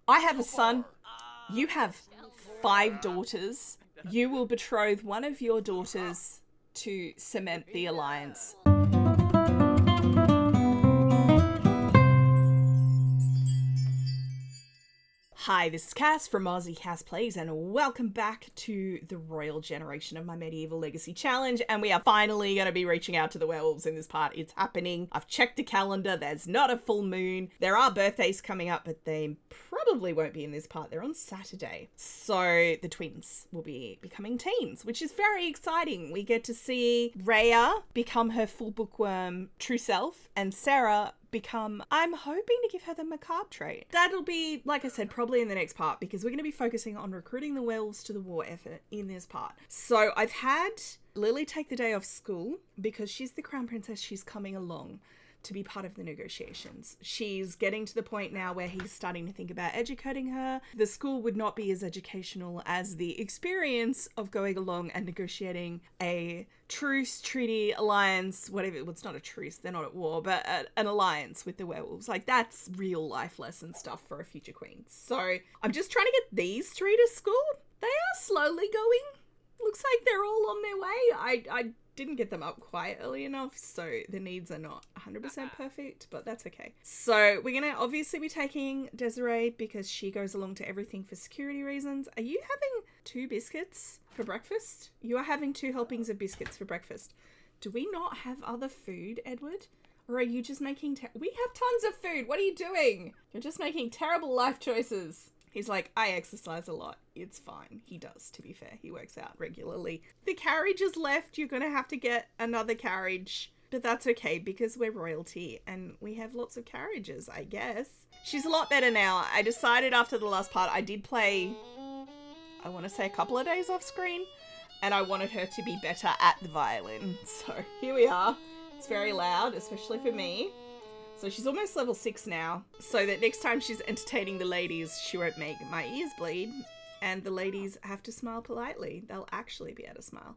I have a son. You have 5 daughters. You will betroth one of your daughters to cement the alliance. Hi, this is Cass from Aussie Cass Plays, and welcome back to the Royal Generation of my Medieval Legacy Challenge, and we are finally going to be reaching out to the werewolves in this part. It's happening. I've checked the calendar. There's not a full moon. There are birthdays coming up, but they probably won't be in this part. They're on Saturday. So the twins will be becoming teens, which is very exciting. We get to see Rhea become her full bookworm true self, and Sarah become, I'm hoping to give her the macabre trait. That'll be, like I said, probably in the next part, because we're going to be focusing on recruiting the werewolves to the war effort in this part. So I've had Lily take the day off school because she's the crown princess. She's coming along to be part of the negotiations. She's getting to the point now where he's starting to think about educating her. The school would not be as educational as the experience of going along and negotiating a truce, treaty, alliance, whatever. Well, it's not a truce, they're not at war, but an alliance with the werewolves. Like, that's real life lesson stuff for a future queen. So I'm just trying to get these 3 to school. They are slowly going. Looks like they're all on their way. I didn't get them up quite early enough, so the needs are not 100% perfect, but that's okay. So we're going to obviously be taking Desiree because she goes along to everything for security reasons. Are you having 2 biscuits for breakfast? You are having 2 helpings of biscuits for breakfast. Do we not have other food, Edward? Or are you just making... We have tons of food. What are you doing? You're just making terrible life choices. He's like, I exercise a lot. It's fine. He does, to be fair. He works out regularly. The carriage is left. You're going to have to get another carriage. But that's okay because we're royalty and we have lots of carriages, I guess. She's a lot better now. I decided after the last part, I did play, I want to say a couple of days off screen. And I wanted her to be better at the violin. So here we are. It's very loud, especially for me. So she's almost level 6 now, so that next time she's entertaining the ladies, she won't make my ears bleed, and the ladies have to smile politely. They'll actually be able to smile.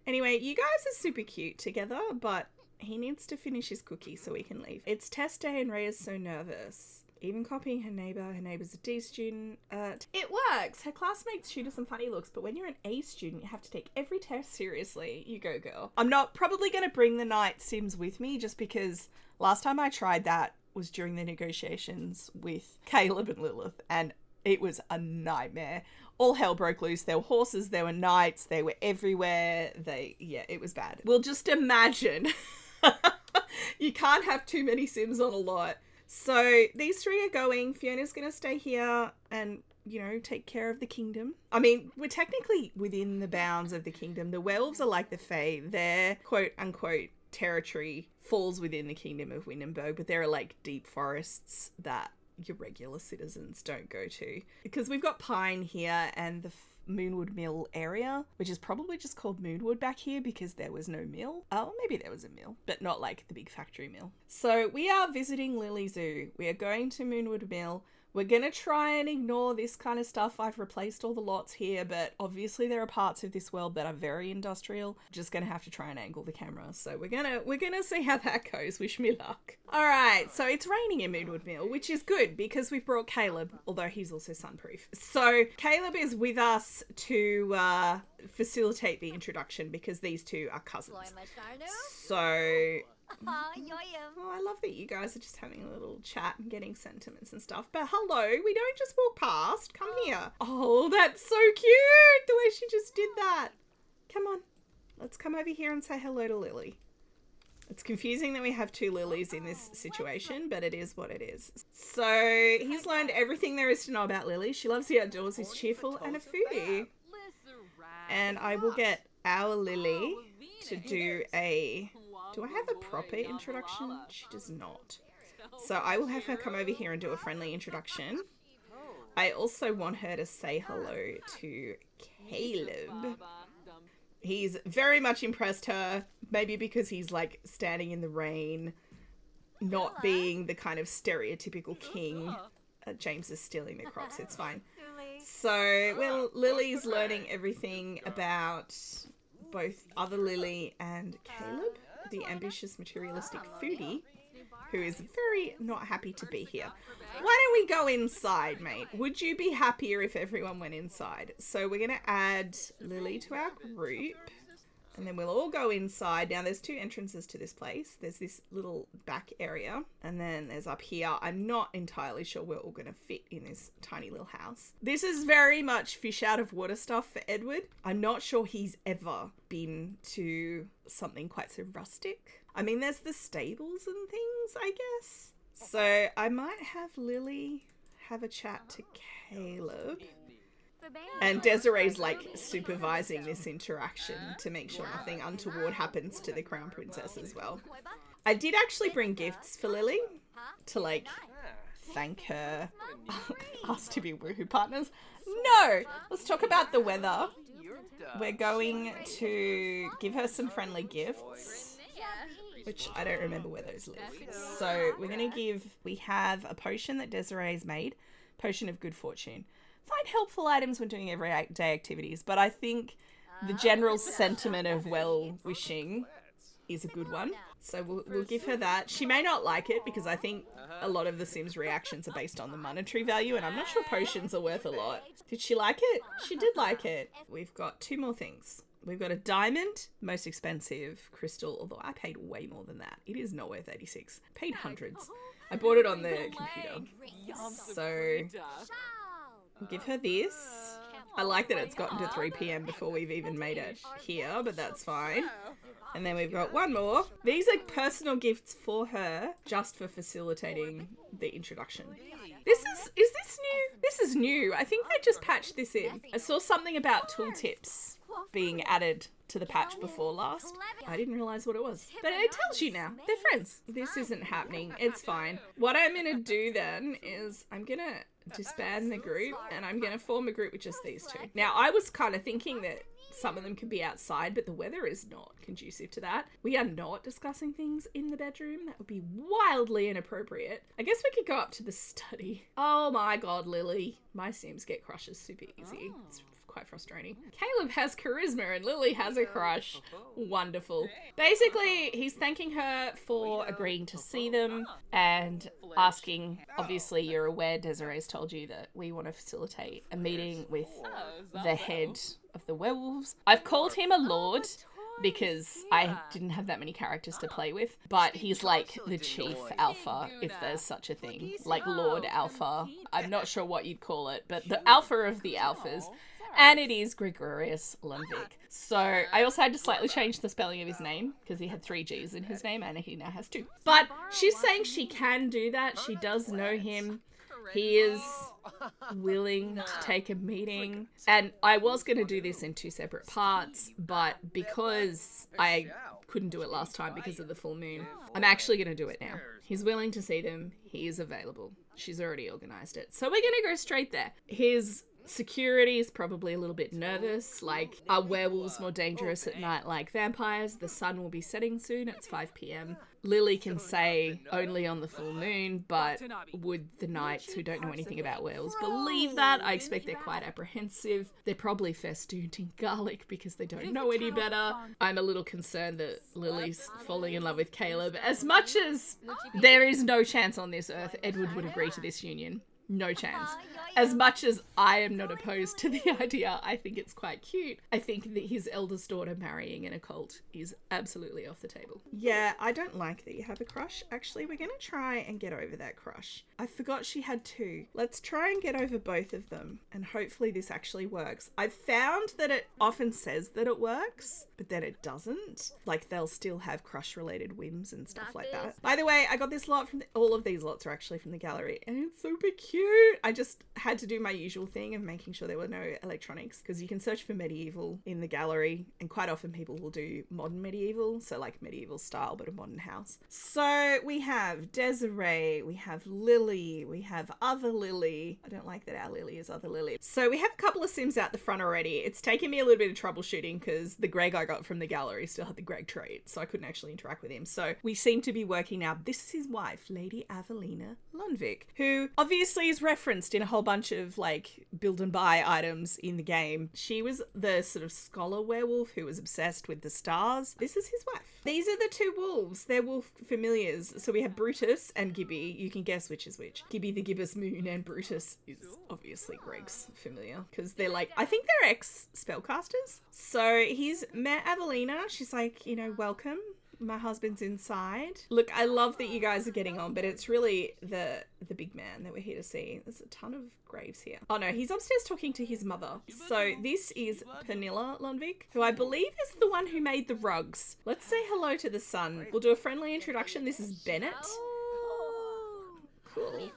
Anyway, you guys are super cute together, but he needs to finish his cookie so we can leave. It's test day and Rhea's so nervous. Even copying her neighbour's a D student. It works! Her classmates shoot her some funny looks, but when you're an A student, you have to take every test seriously. You go, girl. I'm not probably going to bring the night sims with me just because last time I tried that was during the negotiations with Caleb and Lilith, and it was a nightmare. All hell broke loose. There were horses, there were knights, they were everywhere. It was bad. We'll just imagine. You can't have too many sims on a lot. So these 3 are going. Fiona's going to stay here and, you know, take care of the kingdom. I mean, we're technically within the bounds of the kingdom. The werewolves are like the Fae. Their quote-unquote territory falls within the Kingdom of Windenburg, but there are like deep forests that your regular citizens don't go to. Because we've got Pine here and the Moonwood Mill area, which is probably just called Moonwood back here because there was no mill. Oh, maybe there was a mill, but not like the big factory mill. So we are visiting Lily Zoo. We are going to Moonwood Mill. We're going to try and ignore this kind of stuff. I've replaced all the lots here, but obviously there are parts of this world that are very industrial. Just going to have to try and angle the camera. So we're going to see how that goes. Wish me luck. All right. So it's raining in Moonwood Mill, which is good because we've brought Caleb, although he's also sunproof. So Caleb is with us to facilitate the introduction because these 2 are cousins. So... Oh, I love that you guys are just having a little chat and getting sentiments and stuff. But hello, we don't just walk past. Come here. Oh, that's so cute, the way she just did that. Come on, let's come over here and say hello to Lily. It's confusing that we have 2 Lilies in this situation, but it is what it is. So he's learned everything there is to know about Lily. She loves the outdoors, is cheerful, and a foodie. And I will get our Lily to do a... Do I have a proper introduction? She does not. So I will have her come over here and do a friendly introduction. I also want her to say hello to Caleb. He's very much impressed her, maybe because he's like standing in the rain, not being the kind of stereotypical king. James is stealing the crops, it's fine. So, well, Lily's learning everything about both other Lily and Caleb, the ambitious materialistic foodie, who is very not happy to be here. Why don't we go inside, mate? Would you be happier if everyone went inside? So we're going to add Lily to our group. And then we'll all go inside. Now, there's 2 entrances to this place. There's this little back area. And then there's up here. I'm not entirely sure we're all going to fit in this tiny little house. This is very much fish out of water stuff for Edward. I'm not sure he's ever been to something quite so rustic. I mean, there's the stables and things, I guess. So I might have Lily have a chat to Caleb. And Desiree's like supervising this interaction to make sure nothing untoward happens to the Crown Princess as well. I did actually bring gifts for Lily to like thank her. Asked to be woohoo partners. No! Let's talk about the weather. We're going to give her some friendly gifts, which I don't remember where those live. So we're going to we have a potion that Desiree's made, Potion of Good Fortune. Find helpful items when doing everyday activities, but I think the general sentiment of well-wishing is a good one. So we'll give her that. She may not like it because I think a lot of the Sims reactions are based on the monetary value, and I'm not sure potions are worth a lot. Did she like it? She did like it. We've got 2 more things. We've got a diamond, most expensive crystal, although I paid way more than that. It is not worth 86. Paid hundreds. I bought it on the computer. So we'll give her this. I like that it's gotten to 3 p.m. before we've even made it here, but that's fine. And then we've got 1 more. These are personal gifts for her, just for facilitating the introduction. Is this new? This is new. I think they just patched this in. I saw something about tooltips being added to the patch before last. I didn't realize what it was. But it tells you now. They're friends. This isn't happening. It's fine. What I'm going to do then is I'm going to disband the group and I'm going to form a group with just these 2. Now, I was kind of thinking that some of them could be outside, but the weather is not conducive to that. We are not discussing things in the bedroom. That would be wildly inappropriate. I guess we could go up to the study. Oh my god, Lily. My Sims get crushes super easy. It's quite frustrating. Caleb has charisma and Lily has a crush. Wonderful. Basically, he's thanking her for agreeing to see them and asking, obviously you're aware Desiree's told you that we want to facilitate a meeting with the head of the werewolves. I've called him a lord because I didn't have that many characters to play with, but he's like the chief alpha, if there's such a thing. Like Lord Alpha. I'm not sure what you'd call it, but the alpha of the alphas. And it is Gregorius Lundvik. So I also had to slightly change the spelling of his name because he had 3 G's in his name and he now has 2. But she's saying she can do that. She does know him. He is willing to take a meeting. And I was going to do this in 2 separate parts, but because I couldn't do it last time because of the full moon, I'm actually going to do it now. He's willing to see them. He is available. She's already organised it. So we're going to go straight there. His security is probably a little bit nervous. Like, are werewolves more dangerous at night like vampires? The sun will be setting soon. It's 5 p.m. Lily can say only on the full moon, but would the knights who don't know anything about werewolves believe that? I expect they're quite apprehensive. They're probably festooned in garlic because they don't know any better. I'm a little concerned that Lily's falling in love with Caleb. As much as there is no chance on this earth Edward would agree to this union. No chance. As much as I am not opposed to the idea, I think it's quite cute. I think that his eldest daughter marrying in a cult is absolutely off the table. Yeah, I don't like that you have a crush. Actually, we're going to try and get over that crush. I forgot she had 2. Let's try and get over both of them, and hopefully this actually works. I've found that it often says that it works, but then it doesn't. Like, they'll still have crush-related whims and stuff like that. By the way, I got this lot from all of these lots are actually from the gallery, and it's super cute. I just had to do my usual thing of making sure there were no electronics, because you can search for medieval in the gallery, and quite often people will do modern medieval, so like medieval style but a modern house. So we have Desiree, we have Lily, we have other Lily. I don't like that our Lily is other Lily. So we have a couple of Sims out the front already. It's taken me a little bit of troubleshooting because the Greg I got from the gallery still had the Greg trait, so I couldn't actually interact with him. So we seem to be working now. This is his wife, Lady Avelina Lundvik, who obviously is referenced in a whole bunch bunch of like build and buy items in the game. She was the sort of scholar werewolf who was obsessed with the stars. This is his wife. These are the two wolves. They're wolf familiars. So we have Brutus and Gibby. You can guess which is which. Gibby the gibbous moon, and Brutus is obviously Greg's familiar because they're like, I think they're ex-spellcasters. So he's met Evelina. She's like, you know, welcome. My husband's inside. Look, I love that you guys are getting on, but it's really the big man that we're here to see. There's a ton of graves here. Oh no, he's upstairs talking to his mother. So this is Pernilla Lundvik, who I believe is the one who made the rugs. Let's say hello to the son. We'll do a friendly introduction. This is Bennett. Cool.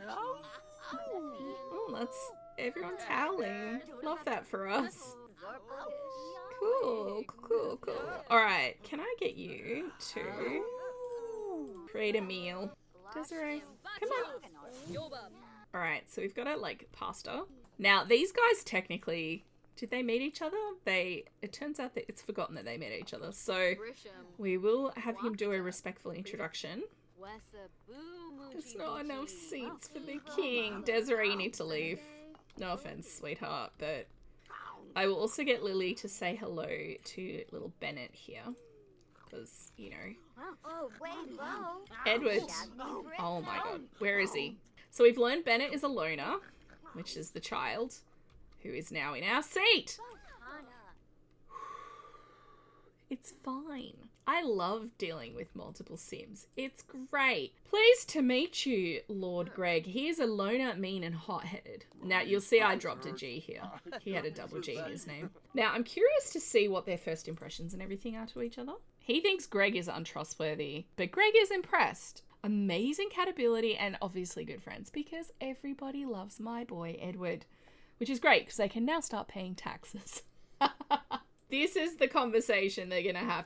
Oh, that's... everyone's howling. Love that for us. Cool. Alright, can I get you to create a meal? Desiree, come on. Alright, so we've got a, like, pasta. Now, these guys technically, did they meet each other? It turns out that it's forgotten that they met each other. So, we will have him do a respectful introduction. There's not enough seats for the king. Desiree, you need to leave. No offense, sweetheart, but... I will also get Lily to say hello to little Bennett here. Because, you know. Edward. Oh my god. Where is he? So we've learned Bennett is a loner, which is the child, who is now in our seat. It's fine. I love dealing with multiple Sims. It's great. Pleased to meet you, Lord Greg. He is a loner, mean, and hot-headed. Now, you'll see I dropped a G here. He had a double G in his name. Now, I'm curious to see what their first impressions and everything are to each other. He thinks Greg is untrustworthy, but Greg is impressed. Amazing cat ability and obviously good friends because everybody loves my boy, Edward. Which is great because they can now start paying taxes. This is the conversation they're going to have.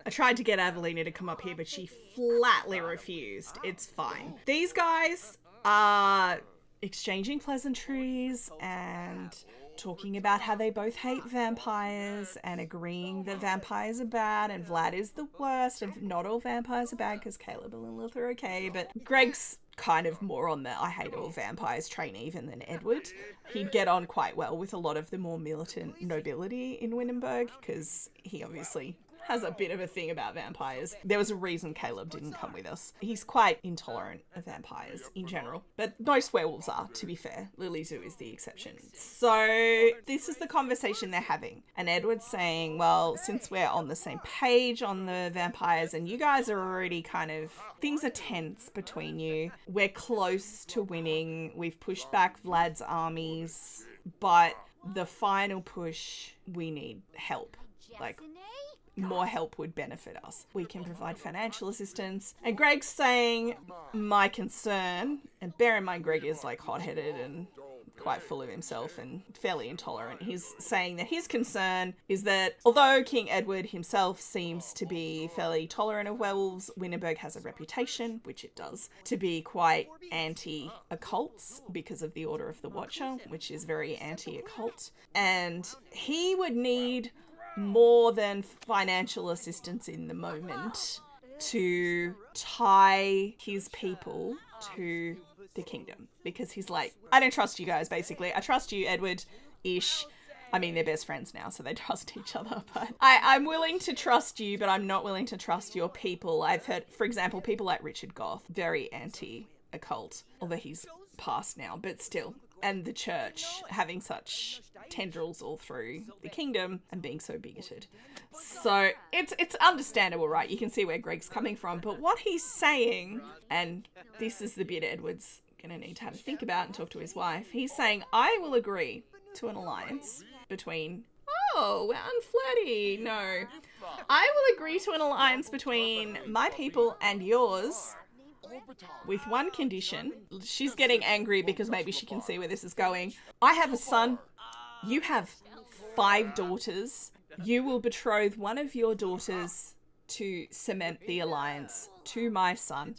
I tried to get Evelina to come up here, but she flatly refused. It's fine. These guys are exchanging pleasantries and talking about how they both hate vampires and agreeing that vampires are bad and Vlad is the worst and not all vampires are bad because Caleb and Lilith are okay, but Greg's kind of more on the I hate all vampires train even than Edward. He'd get on quite well with a lot of the more militant nobility in Windenburg because he obviously has a bit of a thing about vampires. There was a reason Caleb didn't come with us. He's quite intolerant of vampires in general, but most werewolves are, to be fair. Lily Zoo is the exception. So this is the conversation they're having. And Edward's saying, well, since we're on the same page on the vampires and you guys are already kind of, things are tense between you. We're close to winning. We've pushed back Vlad's armies, but the final push, we need help. Like, more help would benefit us. We can provide financial assistance. And Greg's saying, my concern, and bear in mind Greg is like hot-headed and quite full of himself and fairly intolerant. He's saying that his concern is that although King Edward himself seems to be fairly tolerant of werewolves, Windenburg has a reputation, which it does, to be quite anti-occults because of the Order of the Watcher, which is very anti-occult. And he would need more than financial assistance in the moment to tie his people to the kingdom, because he's like, I don't trust you guys, basically. I trust you, Edward-ish. I mean, they're best friends now, so they trust each other, but I'm willing to trust you, but I'm not willing to trust your people. I've heard, for example, people like Richard Goth, very anti-occult, although he's passed now, but still. And the church having such tendrils all through the kingdom and being so bigoted. So it's understandable, right? You can see where Greg's coming from. But what he's saying, and this is the bit Edward's going to need to have a think about and talk to his wife. He's saying, I will agree to an alliance between... Oh, unflatty. No. I will agree to an alliance between my people and yours... with one condition. She's getting angry because maybe she can see where this is going. I have a son. You have 5 daughters. You will betroth one of your daughters to cement the alliance to my son.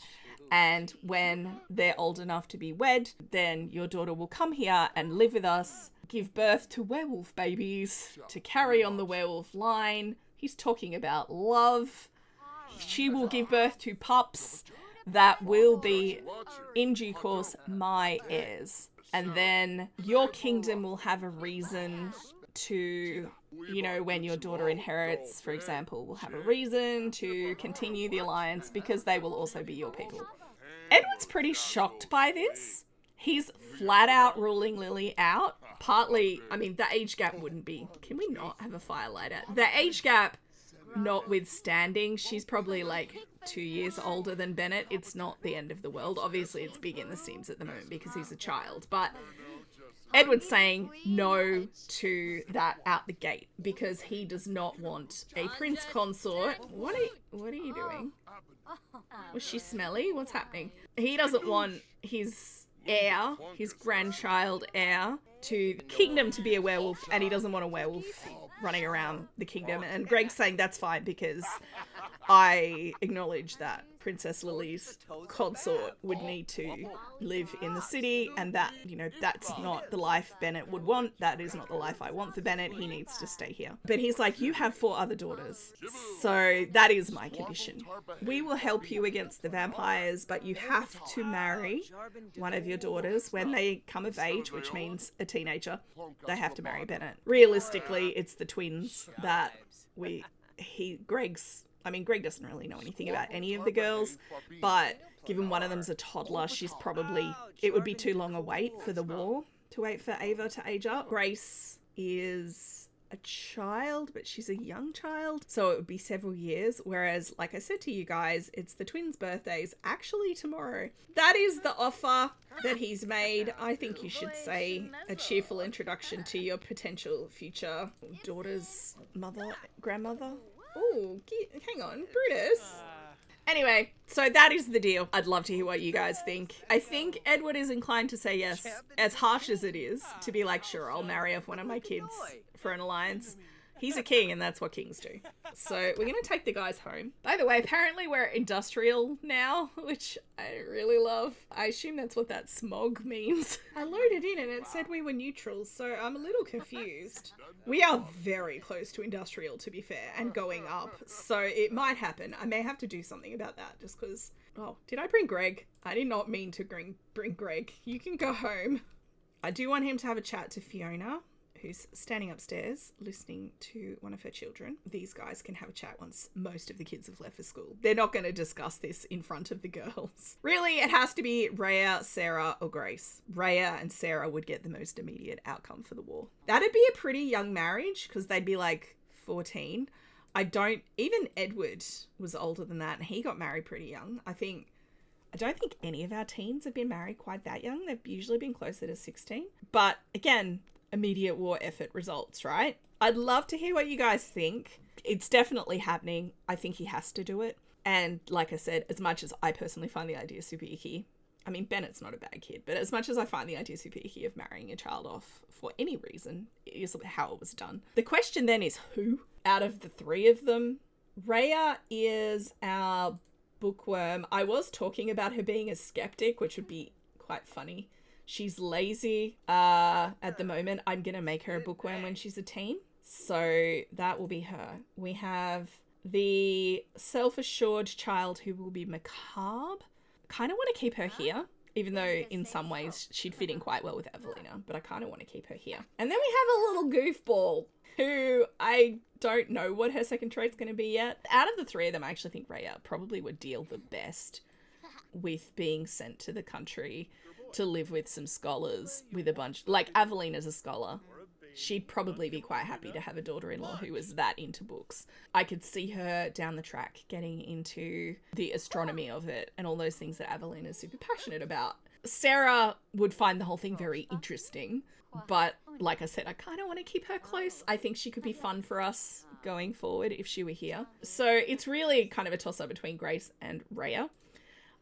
And when they're old enough to be wed, then your daughter will come here and live with us, give birth to werewolf babies, to carry on the werewolf line. He's talking about love. She will give birth to pups that will be, in due course, my heirs. And then your kingdom will have a reason to, you know, when your daughter inherits, for example, will have a reason to continue the alliance because they will also be your people. Edward's pretty shocked by this. He's flat out ruling Lily out. Partly, I mean, the age gap wouldn't be... Can we not have a firelight out? The age gap notwithstanding, she's probably like 2 years older than Bennett. It's not the end of the world. Obviously, it's big in the Sims at the moment because he's a child. But Edward's saying no to that out the gate because he does not want a prince consort. What are you doing? Was she smelly? What's happening? He doesn't want his heir, his grandchild heir, to the kingdom to be a werewolf, and he doesn't want a werewolf running around the kingdom. And Greg's saying that's fine because I acknowledge that Princess Lily's consort would need to live in the city, and that, you know, that's not the life Bennett would want. That is not the life I want for Bennett. He needs to stay here. But he's like, you have 4 other daughters, so that is my condition. We will help you against the vampires, but you have to marry one of your daughters when they come of age, which means a teenager. They have to marry Bennett. Realistically, it's the twins that Greg doesn't really know anything about any of the girls, but given one of them's a toddler, it would be too long a wait for the war to wait for Ava to age up. Grace is a child, but she's a young child, so it would be several years, whereas, like I said to you guys, it's the twins' birthdays actually tomorrow. That is the offer that he's made. I think you should say a cheerful introduction to your potential future daughter's grandmother. Oh, hang on, Brutus. Anyway, so that is the deal. I'd love to hear what you guys think. I think Edward is inclined to say yes, as harsh as it is, to be like, sure, I'll marry off one of my kids for an alliance. He's a king, and that's what kings do. So we're going to take the guys home. By the way, apparently we're industrial now, which I really love. I assume that's what that smog means. I loaded in and it said we were neutral, so I'm a little confused. We are very close to industrial, to be fair, and going up. So it might happen. I may have to do something about that just because... Oh, did I bring Greg? I did not mean to bring Greg. You can go home. I do want him to have a chat to Fiona, who's standing upstairs listening to one of her children. These guys can have a chat once most of the kids have left for school. They're not going to discuss this in front of the girls. Really, it has to be Rhea, Sarah, or Grace. Rhea and Sarah would get the most immediate outcome for the war. That'd be a pretty young marriage because they'd be like 14. Even Edward was older than that and he got married pretty young. I don't think any of our teens have been married quite that young. They've usually been closer to 16. But again, immediate war effort results, right? I'd love to hear what you guys think. It's definitely happening. I think he has to do it. And like I said, as much as I personally find the idea super icky, I mean, Bennett's not a bad kid, but as much as I find the idea super icky of marrying a child off for any reason, it is how it was done. The question then is who out of the 3 of them? Rhea is our bookworm. I was talking about her being a skeptic, which would be quite funny. She's lazy at the moment. I'm going to make her a bookworm when she's a teen. So that will be her. We have the self-assured child who will be macabre. Kind of want to keep her here, even though in some ways she'd fit in quite well with Evelina, but I kind of want to keep her here. And then we have a little goofball who I don't know what her second trait's going to be yet. Out of the 3 of them, I actually think Rhea probably would deal the best with being sent to the country to live with some scholars, with a bunch... Like, Evelina's a scholar. She'd probably be quite happy to have a daughter-in-law who was that into books. I could see her down the track getting into the astronomy of it and all those things that Evelina's super passionate about. Sarah would find the whole thing very interesting, but like I said, I kind of want to keep her close. I think she could be fun for us going forward if she were here. So it's really kind of a toss-up between Grace and Rhea.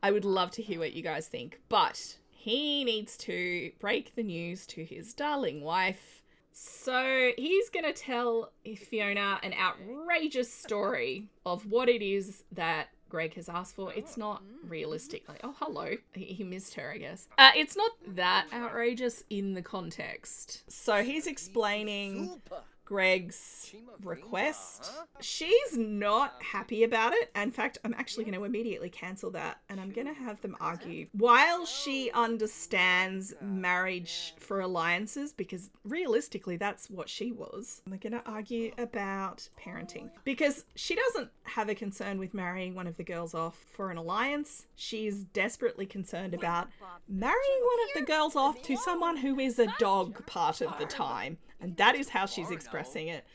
I would love to hear what you guys think, but he needs to break the news to his darling wife. So he's going to tell Fiona an outrageous story of what it is that Greg has asked for. It's not realistically... Oh, hello. He missed her, I guess. It's not that outrageous in the context. So he's explaining Greg's request. She's not happy about it. In fact, I'm actually going to immediately cancel that and I'm going to have them argue. While she understands marriage for alliances, because realistically that's what she was, we're going to argue about parenting. Because she doesn't have a concern with marrying one of the girls off for an alliance. She's desperately concerned about marrying one of the girls off to someone who is a dog part of the time. And that is how she's expressing it.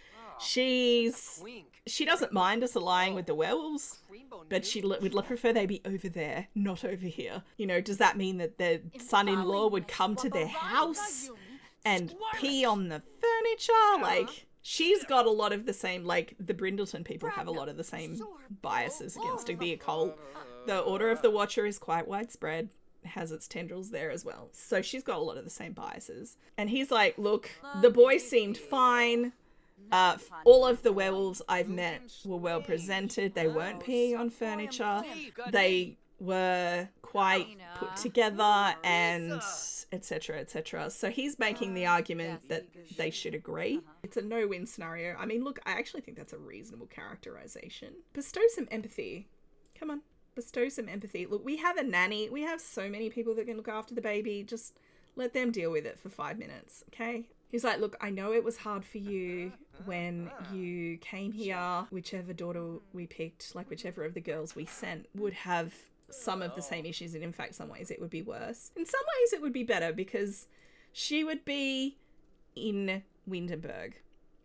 She doesn't mind us allying with the werewolves, but she would prefer they be over there, not over here. You know, does that mean that their son-in-law would come to their house and pee on the furniture? Like, she's got a lot of the same, like, the Brindleton people have a lot of the same biases against the occult. The Order of the Watcher is quite widespread. Has its tendrils there as well. So she's got a lot of the same biases. And he's like, look, the boy seemed fine. All of the werewolves I've met were well presented. They weren't peeing on furniture. They were quite put together and etc, etc. So he's making the argument that they should agree. It's a no-win scenario. I mean, look, I actually think that's a reasonable characterization. Bestow some empathy. Come on. Bestow some empathy. Look, we have a nanny. We have so many people that can look after the baby. Just let them deal with it for 5 minutes, okay? He's like, look, I know it was hard for you when you came here. Whichever daughter we picked, like whichever of the girls we sent, would have some of the same issues. And in fact, some ways it would be worse. In some ways it would be better because she would be in Windenburg.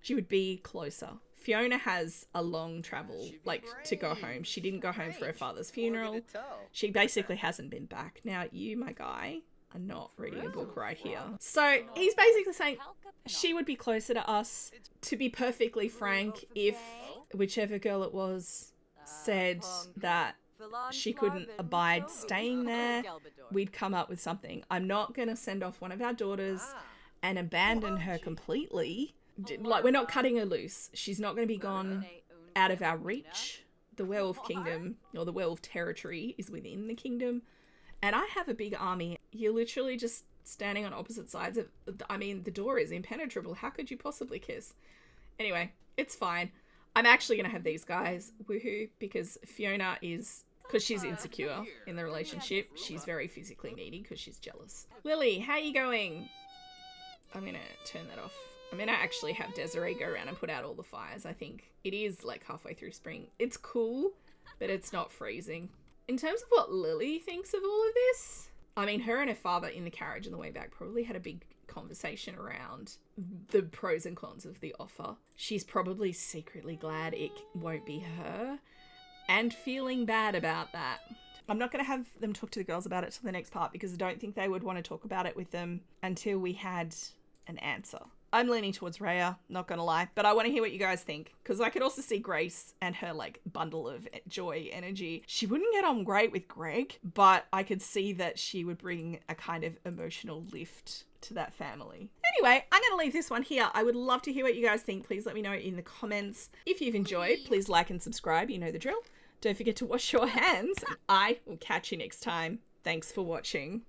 She would be closer. Fiona has a long travel, like, to go home. She didn't go home for her father's funeral. She basically hasn't been back. Now, you, my guy, are not reading a book right here. So he's basically saying she would be closer to us. To be perfectly frank, if whichever girl it was said that she couldn't abide staying there, we'd come up with something. I'm not going to send off one of our daughters and abandon her completely. Like, we're not cutting her loose. She's not going to be gone out of our reach. The werewolf kingdom, or the werewolf territory, is within the kingdom. And I have a big army. You're literally just standing on opposite sides of... I mean, the door is impenetrable. How could you possibly kiss? Anyway, it's fine. I'm actually going to have these guys. Woohoo. Because Fiona is... Because she's insecure in the relationship. She's very physically needy because she's jealous. Lily, how are you going? I'm going to turn that off. I'm going to actually have Desiree go around and put out all the fires. I think it is like halfway through spring. It's cool, but it's not freezing. In terms of what Lily thinks of all of this, I mean, her and her father in the carriage on the way back probably had a big conversation around the pros and cons of the offer. She's probably secretly glad it won't be her and feeling bad about that. I'm not going to have them talk to the girls about it till the next part because I don't think they would want to talk about it with them until we had an answer. I'm leaning towards Rhea, not gonna lie, but I want to hear what you guys think, because I could also see Grace and her, like, bundle of joy energy. She wouldn't get on great with Greg, but I could see that she would bring a kind of emotional lift to that family. Anyway, I'm going to leave this one here. I would love to hear what you guys think. Please let me know in the comments. If you've enjoyed, please like and subscribe. You know the drill. Don't forget to wash your hands. I will catch you next time. Thanks for watching.